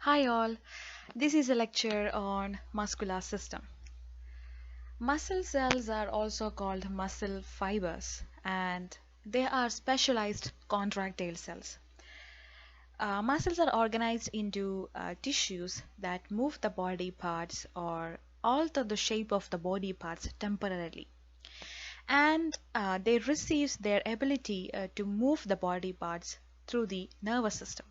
Hi all, this is a lecture on muscular system. Muscle cells are also called muscle fibers and they are specialized contractile cells. Muscles are organized into tissues that move the body parts or alter the shape of the body parts temporarily. And they receive their ability to move the body parts through the nervous system.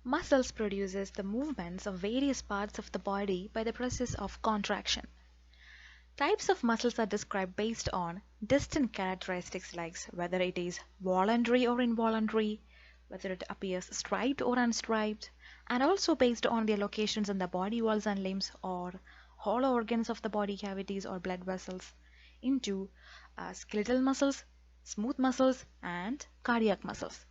Muscles produces the movements of various parts of the body by the process of contraction. Types of muscles are described based on distinct characteristics like whether it is voluntary or involuntary, whether it appears striped or unstriped, and also based on their locations in the body walls and limbs or hollow organs of the body cavities or blood vessels into skeletal muscles, smooth muscles, and cardiac muscles.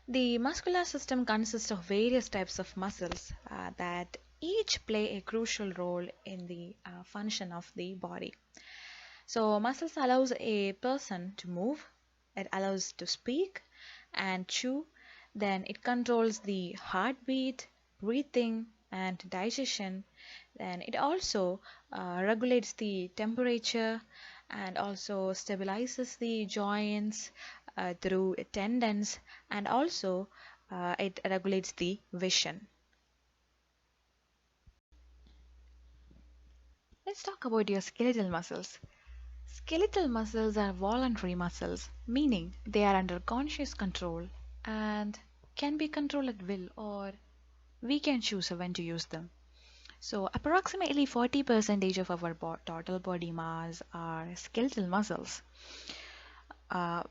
The muscular system consists of various types of muscles that each play a crucial role in the function of the body. So, muscles allows a person to move, it allows to speak and chew, then it controls the heartbeat, breathing, and digestion. Then it also regulates the temperature and also stabilizes the joints through tendons, and also it regulates the vision. Let's talk about your skeletal muscles. Skeletal muscles are voluntary muscles, meaning they are under conscious control and can be controlled at will, or we can choose when to use them. So, approximately 40% of our total body mass are skeletal muscles. Uh,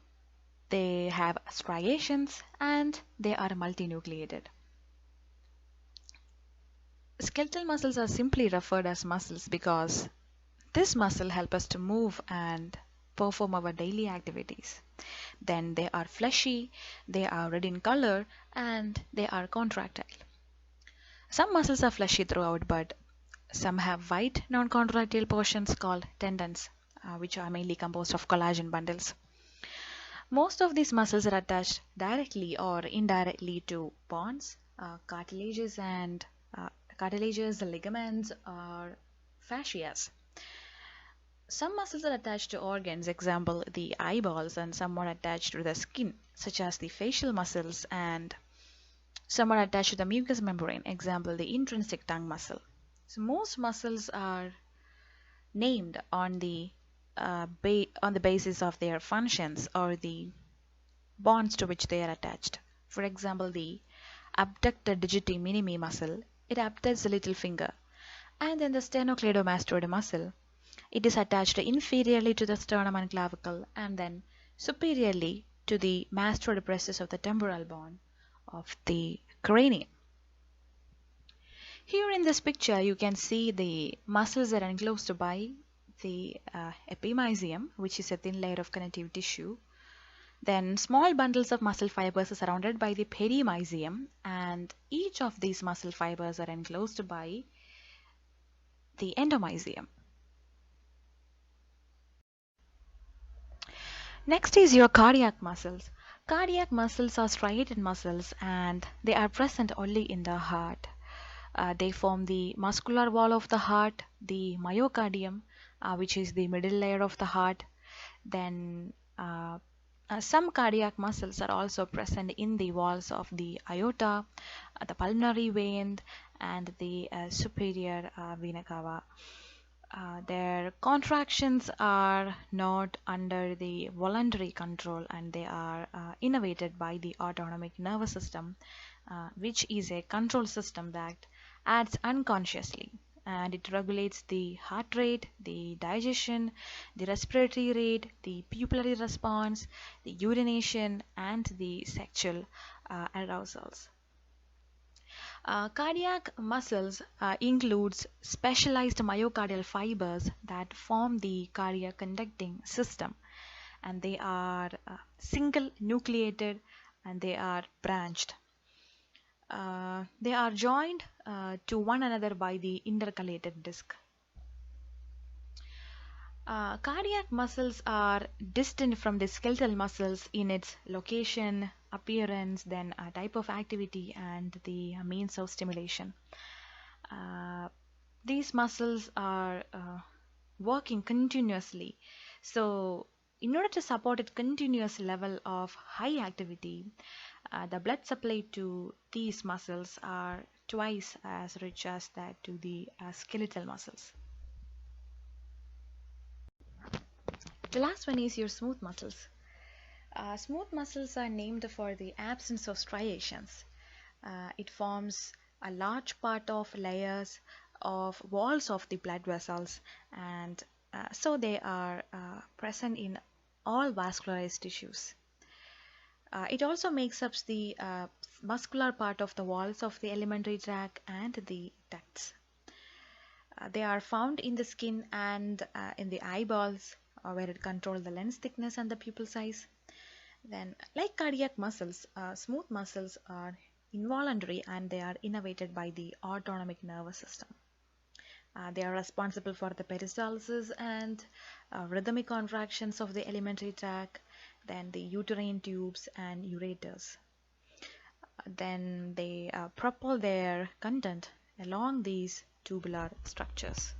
they have striations and they are multinucleated. Skeletal muscles are simply referred as muscles because this muscle help us to move and perform our daily activities. Then they are fleshy, they are red in color, and they are contractile. Some muscles are fleshy throughout, but some have white non-contractile portions called tendons, which are mainly composed of collagen bundles. Most of these muscles are attached directly or indirectly to bones, cartilages, ligaments, or fascias. Some muscles are attached to organs, example the eyeballs, and some are attached to the skin, such as the facial muscles, and some are attached to the mucous membrane, example the intrinsic tongue muscle. So most muscles are named on the basis of their functions or the bonds to which they are attached. For example, the abductor digiti minimi muscle, it abducts the little finger, and then the sternocleidomastoid muscle, it is attached inferiorly to the sternum and clavicle, and then superiorly to the mastoid process of the temporal bone of the cranium. Here in this picture, you can see the muscles that are enclosed by the epimysium, which is a thin layer of connective tissue. Then small bundles of muscle fibers are surrounded by the perimysium, and each of these muscle fibers are enclosed by the endomysium. Next is your cardiac muscles. Cardiac muscles are striated muscles and they are present only in the heart. They form the muscular wall of the heart, the myocardium, which is the middle layer of the heart. Then some cardiac muscles are also present in the walls of the aorta, the pulmonary vein, and the superior vena cava. Their contractions are not under the voluntary control and they are innervated by the autonomic nervous system, which is a control system that acts unconsciously, and it regulates the heart rate, the digestion, the respiratory rate, the pupillary response, the urination, and the sexual arousals. Cardiac muscles includes specialized myocardial fibers that form the cardiac conducting system, and they are single nucleated and they are branched. They are joined to one another by the intercalated disc. Cardiac muscles are distinct from the skeletal muscles in its location, appearance, then type of activity, and the means of stimulation. Uh, these muscles are working continuously. So, in order to support a continuous level of high activity, the blood supply to these muscles are twice as rich as that to the skeletal muscles. The last one is your smooth muscles. Smooth muscles are named for the absence of striations. It forms a large part of layers of walls of the blood vessels, and so they are present in all vascularized tissues. It also makes up the muscular part of the walls of the alimentary tract and the ducts. They are found in the skin and in the eyeballs, where it controls the lens thickness and the pupil size. Then, like cardiac muscles, smooth muscles are involuntary and they are innervated by the autonomic nervous system. They are responsible for the peristalsis and rhythmic contractions of the alimentary tract, then the uterine tubes and ureters. Then they propel their content along these tubular structures.